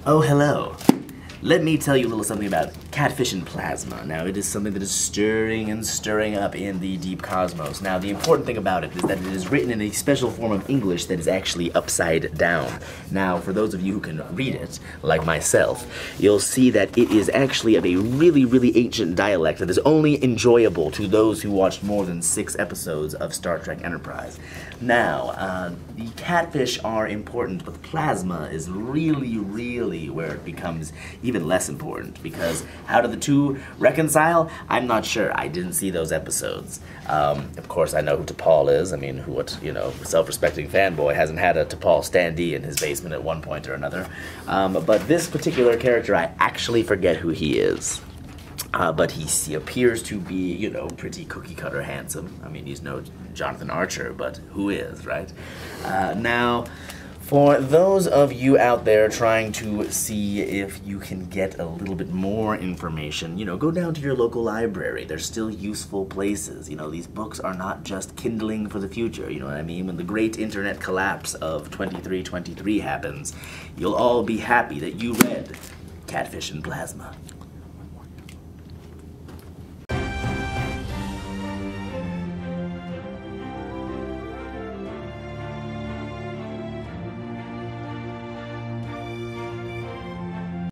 Oh, hello. Let me tell you a little something about catfish and plasma. Now, it is something that is stirring and stirring up in the deep cosmos. Now, the important thing about it is that it is written in a special form of English that is actually upside down. Now, for those of you who can read it, like myself, you'll see that it is actually of a really, really ancient dialect that is only enjoyable to those who watched more than 6 episodes of Star Trek Enterprise. Now, the catfish are important, but plasma is really, really where it becomes even less important, because how do the two reconcile? I'm not sure. I didn't see those episodes. Of course, I know who T'Pol is. I mean, self-respecting fanboy hasn't had a T'Pol standee in his basement at one point or another. But this particular character, I actually forget who he is. But he appears to be, pretty cookie-cutter handsome. I mean, he's no Jonathan Archer, but who is, right? Now, for those of you out there trying to see if you can get a little bit more information, go down to your local library. They're still useful places. These books are not just kindling for the future, you know what I mean? When the great internet collapse of 2323 happens, you'll all be happy that you read Catfish and Plasma.